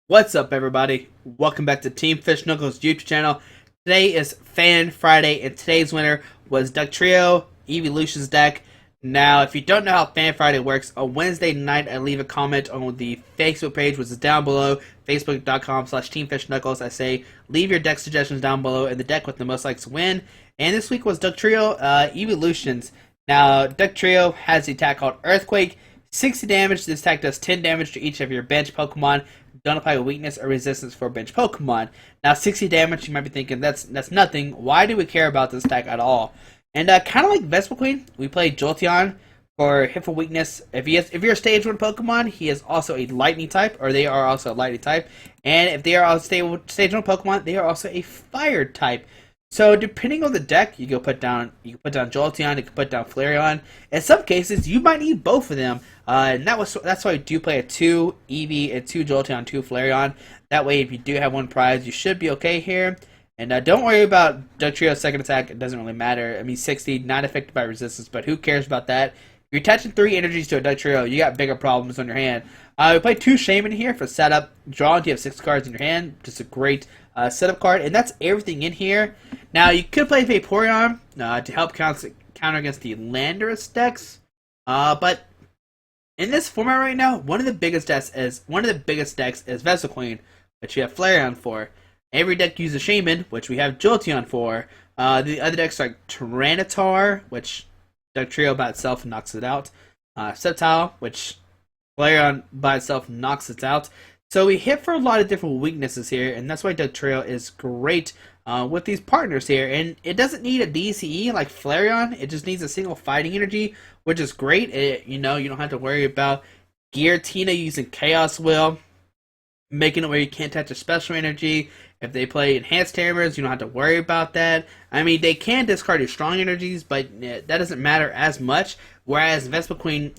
What's up, everybody? Welcome back to Team Fish Knuckles YouTube channel. Today is Fan Friday, and today's winner was Dugtrio, Eeveelutions deck. Now, if you don't know how Fan Friday works, on Wednesday night I leave a comment on the Facebook page, which is down below, facebook.com/TeamFishKnuckles. I say, leave your deck suggestions down below, and the deck with the most likes win. And this week was Dugtrio, Eeveelutions. Now, Dugtrio has the attack called Earthquake. 60 damage. This attack does 10 damage to each of your bench Pokemon. Don't apply a weakness or resistance for bench Pokemon. Now, 60 damage, you might be thinking, that's nothing. Why do we care about this attack at all? And kind of like Vespiquen, we play Jolteon for hit for weakness. If you're a stage 1 Pokemon, he is also a lightning type, or they are also a lightning type. And if they are a stage 1 Pokemon, they are also a fire type. So depending on the deck, you can put down Jolteon, you can put down Flareon. In some cases, you might need both of them, and that's why I do play a 2 Eevee and 2 Jolteon, 2 Flareon. That way, if you do have one prize, you should be okay here. And don't worry about Dugtrio's second attack; it doesn't really matter. I mean, 60, not affected by resistance, but who cares about that? If you're attaching 3 energies to a Dugtrio, you got bigger problems on your hand. We play 2 Shaman here for setup. Draw until you have 6 cards in your hand. Just a great setup card, and that's everything in here. Now, you could play Vaporeon to help counter against the Landorus decks, but in this format right now, one of the biggest decks is Vespiquen, which you have Flareon for. Every deck uses Shaman, which we have Jolteon for. The other decks are like Tyranitar, which Dugtrio by itself knocks it out. Sceptile, which Flareon by itself knocks it out. So we hit for a lot of different weaknesses here, and that's why Dugtrio is great with these partners here. And it doesn't need a DCE like Flareon, it just needs a single fighting energy, which is great. You don't have to worry about Giratina using Chaos Will, making it where you can't touch a special energy. If they play Enhanced Hammers, you don't have to worry about that. I mean, they can discard your strong energies, but that doesn't matter as much. Whereas Vespiquen,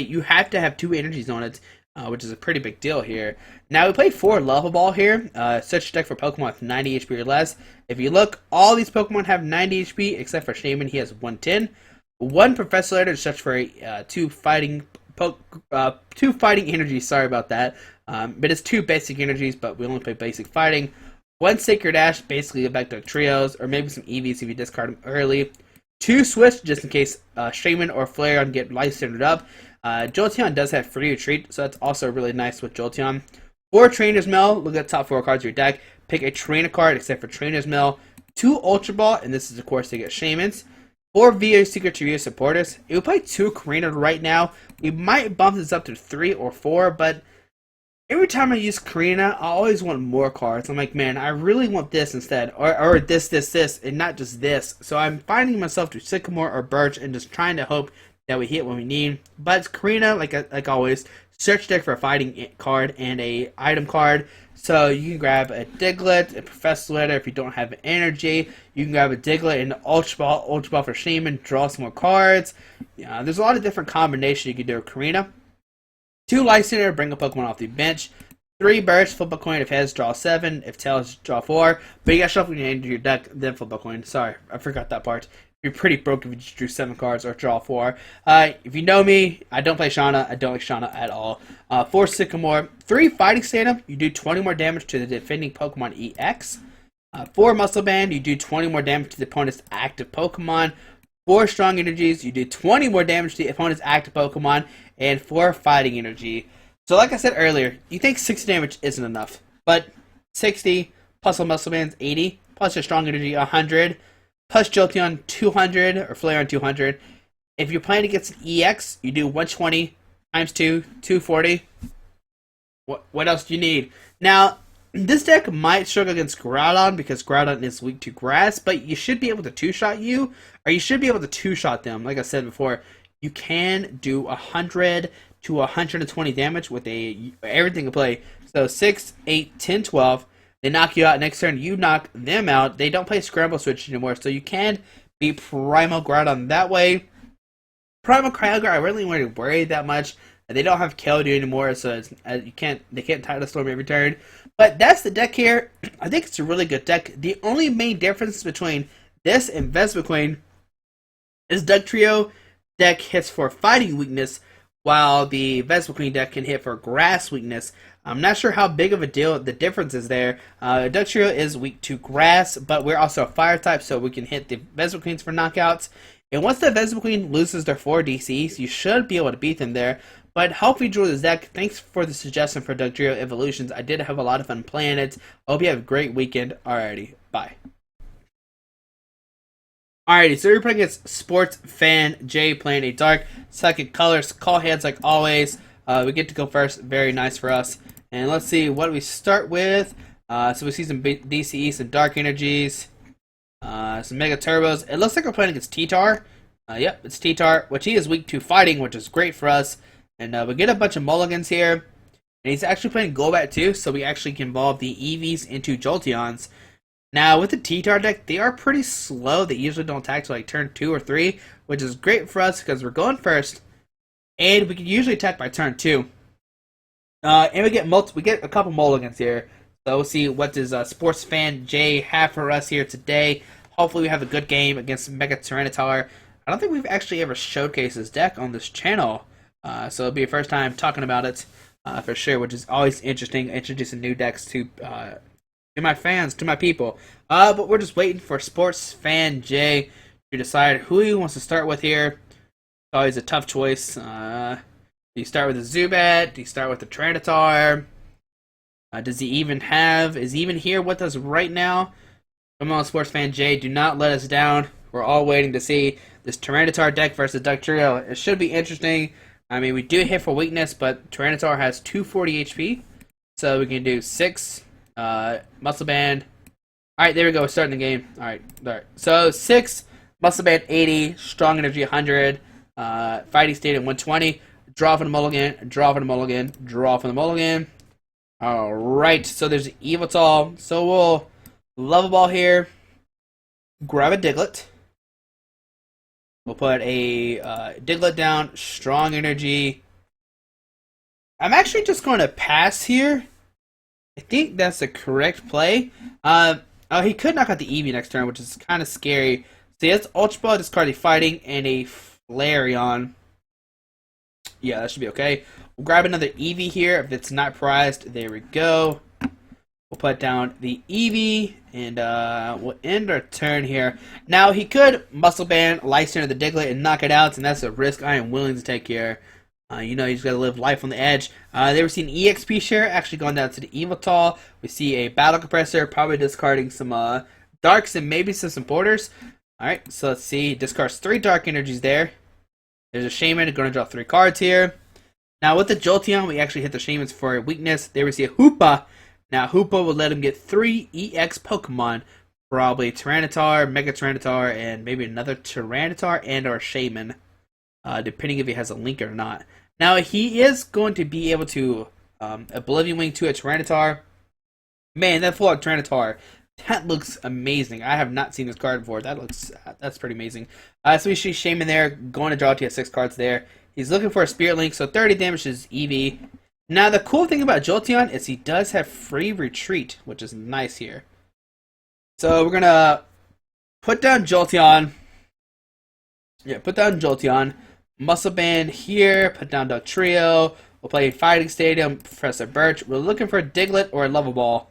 you have to have 2 energies on it, which is a pretty big deal here. Now, we play 4 Lava Ball here. Such a deck for Pokemon with 90 HP or less. If you look, all these Pokemon have 90 HP, except for Shaman, he has 110. 1 Professor Letter is such for 2 fighting energies, sorry about that. But it's 2 basic energies, but we only play basic fighting. 1 Sacred Ash, basically go back to Trios, or maybe some Eevees if you discard them early. 2 Switch, just in case Shaman or Flareon get life centered up. Jolteon does have free retreat, so that's also really nice with Jolteon. 4 Trainer's Mail, look at the top 4 cards of your deck. Pick a trainer card except for Trainer's Mail. 2 Ultra Ball, and this is of course to get Shamans. 4 VA Secret to View Supporters. If we play 2 Karina right now, we might bump this up to 3 or 4, but every time I use Karina, I always want more cards. I'm like, man, I really want this instead, or this, and not just this. So I'm finding myself to Sycamore or Birch and just trying to hope that we hit what we need. But it's Karina, like always, search deck for a fighting card and a item card. So you can grab a Diglett, a Professor Letter if you don't have energy. You can grab a Diglett and an Ultra Ball for Shaman, draw some more cards. There's a lot of different combinations you can do with Karina. 2 Lysander, bring a Pokemon off the bench. 3 Birch, flip a coin if heads, draw 7. If tails, draw 4. But you gotta shuffle your hand into your deck, then flip a coin. Sorry, I forgot that part. You're pretty broke if you just drew 7 cards or draw 4. If you know me, I don't play Shauna. I don't like Shauna at all. 4 Sycamore. 3 Fighting Stand-Up. You do 20 more damage to the defending Pokemon EX. 4 Muscle Band. You do 20 more damage to the opponent's active Pokemon. 4 Strong Energies. You do 20 more damage to the opponent's active Pokemon. And 4 Fighting Energy. So like I said earlier, you think 60 damage isn't enough. But 60 plus a Muscle Band's 80. Plus your Strong Energy 100. Plus Jolteon 200 or Flareon 200. If you're playing against an EX, you do 120 times 2, 240. What else do you need? Now, this deck might struggle against Groudon because Groudon is weak to grass, but you should be able to 2-shot you, or you should be able to 2-shot them. Like I said before, you can do 100 to 120 damage with everything in play. So 6, 8, 10, 12. They knock you out next turn, you knock them out. They don't play Scramble Switch anymore, so you can beat Primal Groudon that way. Primal Kyogre, I really wouldn't worry that much. They don't have Keldeo anymore, so they can't Tidal Storm every turn. But that's the deck here. I think it's a really good deck. The only main difference between this and Vespiquen is Dugtrio deck hits for fighting weakness, while the Vespiquen deck can hit for grass weakness. I'm not sure how big of a deal the difference is there. Dugtrio is weak to grass, but we're also a fire type, so we can hit the Vegetable Queens for knockouts. And once the Vegetable Queen loses their 4 DCs, you should be able to beat them there. But hope you enjoy this deck. Thanks for the suggestion for Dugtrio Eeveelutions. I did have a lot of fun playing it. Hope you have a great weekend. Alrighty, bye. Alrighty, so we're playing against Sports Fan J, playing a dark second colors. Call hands like always. We get to go first. Very nice for us. And let's see what we start with. So we see some DCE, some Dark Energies, some Mega Turbos. It looks like we're playing against T-Tar. Yep, it's T-Tar, which he is weak to fighting, which is great for us. And we get a bunch of mulligans here. And he's actually playing Golbat too, so we actually can evolve the Eevees into Jolteons. Now, with the T-Tar deck, they are pretty slow. They usually don't attack till like turn 2 or 3, which is great for us because we're going first. And we can usually attack by turn 2. And we get a couple mulligans here. So we'll see what does Sports Fan J have for us here today. Hopefully we have a good game against Mega Tyranitar. I don't think we've actually ever showcased this deck on this channel. So it'll be a first time talking about it for sure, which is always interesting, introducing new decks to my fans, to my people. But we're just waiting for Sports Fan J to decide who he wants to start with here. It's always a tough choice. Do you start with a Zubat? Do you start with a Tyranitar? Does he even have... Is he even here with us right now? Come on, Sports Fan J, do not let us down. We're all waiting to see this Tyranitar deck versus Dugtrio. It should be interesting. I mean, we do hit for weakness, but Tyranitar has 240 HP. So we can do 6 Muscle Band. Alright, there we go. We're starting the game. Alright. So 6 Muscle Band 80, Strong Energy 100, Fighting State at 120. Draw for the mulligan, draw for the mulligan, draw for the mulligan. Alright, so there's an Eeveelutions. So we'll Level Ball here. Grab a Diglett. We'll put a Diglett down. Strong Energy. I'm actually just going to pass here. I think that's the correct play. Oh, he could knock out the Eevee next turn, which is kind of scary. So he has Ultra Ball, discard a Fighting, and a Flareon. Yeah, that should be okay. We'll grab another Eevee here if it's not prized. There we go. We'll put down the Eevee, and we'll end our turn here. Now, he could Muscle Band, Life Center the Diglett, and knock it out, and that's a risk I am willing to take here. You know, you just gotta live life on the edge. There we see an EXP share, actually going down to the Eeveelutions. We see a Battle Compressor, probably discarding some Darks and maybe some supporters. Alright, so let's see. Discards 3 Dark Energies there. There's a Shaman, going to draw 3 cards here. Now, with the Jolteon, we actually hit the Shamans for a weakness. There we see a Hoopa. Now, Hoopa will let him get 3 EX Pokemon. Probably Tyranitar, Mega Tyranitar, and maybe another Tyranitar and or Shaman. Depending if he has a link or not. Now, he is going to be able to Oblivion Wing to a Tyranitar. Man, that full-out Tyranitar, that looks amazing. I have not seen this card before. That's pretty amazing. So we see Shaman there, going to draw to 6 cards there. He's looking for a Spirit Link, so 30 damage is Eevee. Now, the cool thing about Jolteon is he does have free retreat, which is nice here. So we're going to put down Jolteon. Yeah, put down Jolteon. Muscle Band here, put down Dugtrio. We'll play Fighting Stadium, Professor Birch. We're looking for a Diglett or a Level Ball.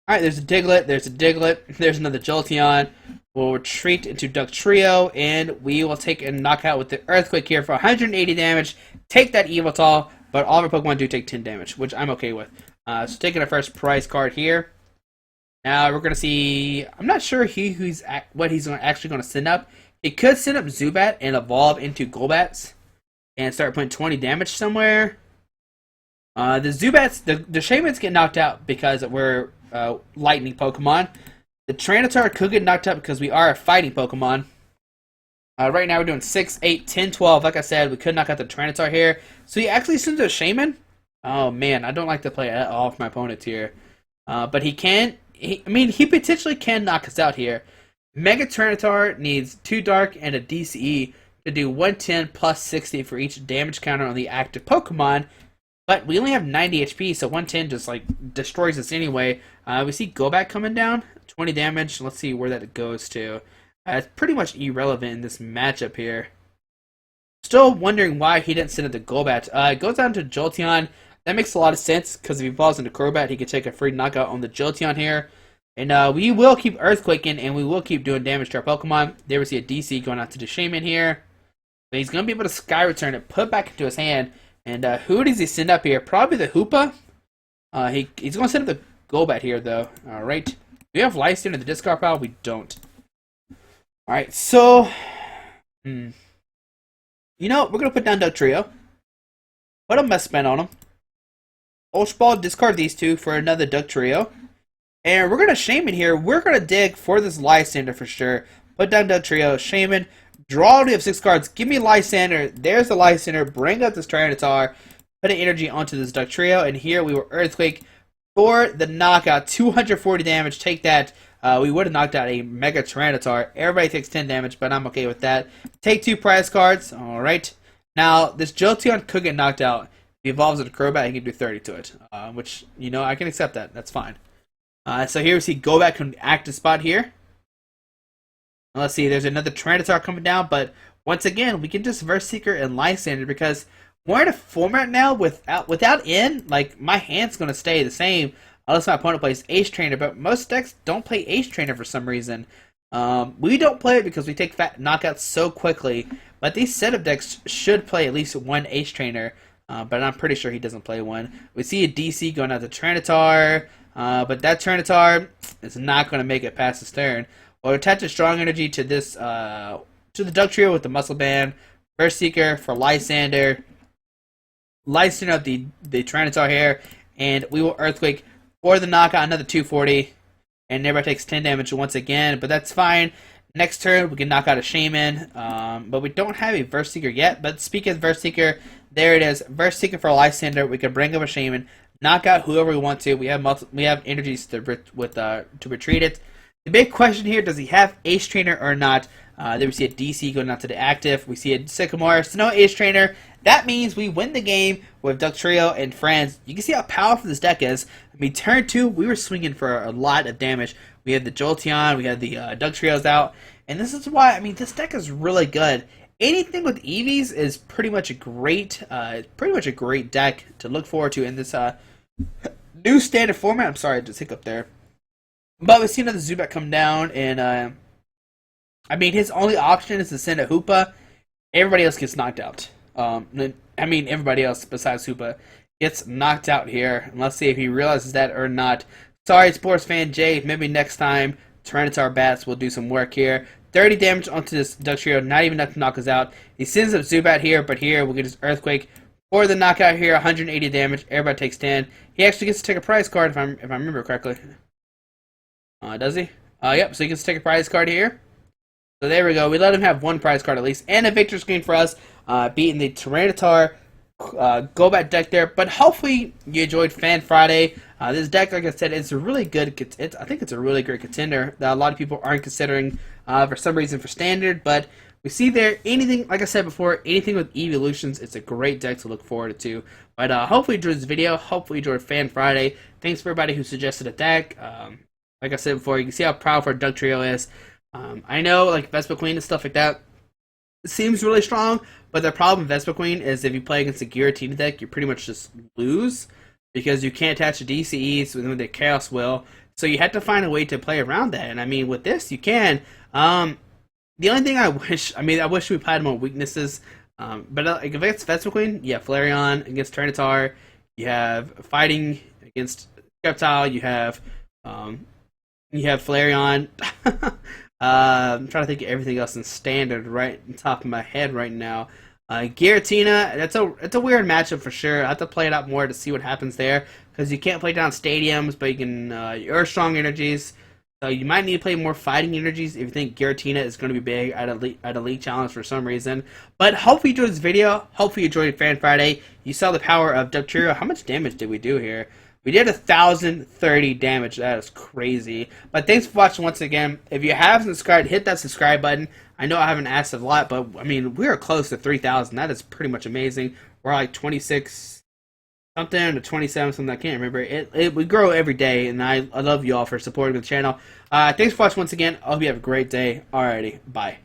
Alright, there's a Diglett, there's another Jolteon. We'll retreat into Dugtrio, and we will take a knockout with the Earthquake here for 180 damage. Take that Eeveelutions, but all of our Pokemon do take 10 damage, which I'm okay with. So taking our first prize card here. Now we're going to see, I'm not sure what he's actually going to send up. He could send up Zubat and evolve into Golbats and start putting 20 damage somewhere. The Zubats, the Shamans get knocked out because we're lightning Pokemon. The Tyranitar could get knocked out because we are a fighting Pokemon. Right now we're doing 6, 8, 10, 12. Like I said, we could knock out the Tyranitar here. So he actually sends a Shaman. Oh man, I don't like to play at all for my opponents here. But he can, he potentially can knock us out here. Mega Tyranitar needs 2 Dark and a DCE to do 110 plus 60 for each damage counter on the active Pokemon. But we only have 90 HP, so 110 just like destroys us anyway. We see Golbat coming down, 20 damage. Let's see where that goes to. It's pretty much irrelevant in this matchup here. Still wondering why he didn't send it to Golbat. It goes down to Jolteon. That makes a lot of sense, because if he falls into Crobat, he can take a free knockout on the Jolteon here. And we will keep Earthquaking, and we will keep doing damage to our Pokemon. There we see a DC going out to the Shaman here. But he's going to be able to Sky Return it, put it back into his hand. And who does he send up here? Probably the Hoopa. He's going to send up the Golbat here, though. Alright. Do we have Lysine in the discard pile? We don't. Alright, so... You know, we're going to put down Dugtrio. Put a Mespin on him. Ultra Ball, discard these two for another Dugtrio. And we're going to Shaman here. We're going to dig for this Lysander for sure. Put down Dugtrio, Shaman. Draw, we have 6 cards. Give me Lysander. There's the Lysander. Bring up this Tyranitar. Put an energy onto this Dugtrio. And here we will Earthquake for the knockout. 240 damage. Take that. We would have knocked out a Mega Tyranitar. Everybody takes 10 damage, but I'm okay with that. Take 2 prize cards. Alright. Now, this Jolteon could get knocked out. If he evolves into Crobat, he can do 30 to it. Which, you know, I can accept that. That's fine. So here we see Golbat can active spot here. Let's see, there's another Tyranitar coming down, but once again, we can just Verse Seeker and Lysander, because we're in a format now without N, like, my hand's going to stay the same unless my opponent plays Ace Trainer, but most decks don't play Ace Trainer for some reason. We don't play it because we take knockouts so quickly, but these setup decks should play at least one Ace Trainer, but I'm pretty sure he doesn't play one. We see a DC going out to Tyranitar, but that Tyranitar is not going to make it past his turn. We'll attach a strong energy to this, to the Dugtrio with the Muscle Band, Verse Seeker for Lysander, Lysander of the Tyranitar here, and we will Earthquake for the knockout, another 240, and everybody takes 10 damage once again, but that's fine. Next turn, we can knock out a Shaman, but we don't have a Verse Seeker yet, but speaking of Verse Seeker, there it is, Verse Seeker for Lysander. We can bring up a Shaman, knock out whoever we want to. We have energies to retreat it. The big question here, does he have Ace Trainer or not? There we see a DC going out to the active. We see a Sycamore, so no Ace Trainer. That means we win the game with Dugtrio and friends. You can see how powerful this deck is. I mean, turn 2, we were swinging for a lot of damage. We had the Jolteon, we had the Dugtrios out, and this is why, I mean, this deck is really good. Anything with Eevees is pretty much a great deck to look forward to in this new standard format. I'm sorry, I just hiccup there. But we see another Zubat come down, and I mean, his only option is to send a Hoopa. Everybody else gets knocked out. I mean, everybody else besides Hoopa gets knocked out here. And let's see if he realizes that or not. Sorry, sports fan Jay. Maybe next time, Tyranitar Bats will do some work here. 30 damage onto this Dugtrio, not even enough to knock us out. He sends up Zubat here, but here we get his Earthquake for the knockout here. 180 damage. Everybody takes 10. He actually gets to take a prize card if I remember correctly. Does he? Yep, so he gets to take a prize card here. So there we go. We let him have one prize card at least. And a victory screen for us, beating the Tyranitar Golbat deck there. But hopefully you enjoyed Fan Friday. This deck, like I said, it's a really good, I think it's a really great contender that a lot of people aren't considering for some reason for Standard. But we see there, anything, like I said before, anything with Eeveelutions, it's a great deck to look forward to. But hopefully you enjoyed this video. Hopefully you enjoyed Fan Friday. Thanks for everybody who suggested a deck. Like I said before, you can see how powerful Dugtrio is. I know, like, Vespa Queen and stuff like that, it seems really strong, but the problem with Vespa Queen is if you play against a Giratina deck, you pretty much just lose, because you can't attach the DCEs with the Chaos Will, so you have to find a way to play around that, and I mean, with this, you can. The only thing I wish we had more weaknesses, but like, if it's Vespa Queen, yeah, Flareon against Tyranitar, you have Fighting against Sceptile, you have Flareon. I'm trying to think of everything else in Standard right on top of my head right now. Giratina, it's a weird matchup for sure. I have to play it out more to see what happens there, because you can't play down stadiums, but you can your strong energies. So you might need to play more fighting energies if you think Giratina is going to be big at a league challenge for some reason. But hopefully you enjoyed this video. Hopefully you enjoyed Fan Friday. You saw the power of Dugtrio. How much damage did we do here? We did 1,030 damage. That is crazy. But thanks for watching once again. If you haven't subscribed, hit that subscribe button. I know I haven't asked a lot, but I mean, we are close to 3,000. That is pretty much amazing. We're like 26 something to 27 something. I can't remember. We grow every day, and I love you all for supporting the channel. Thanks for watching once again. I hope you have a great day. Alrighty, bye.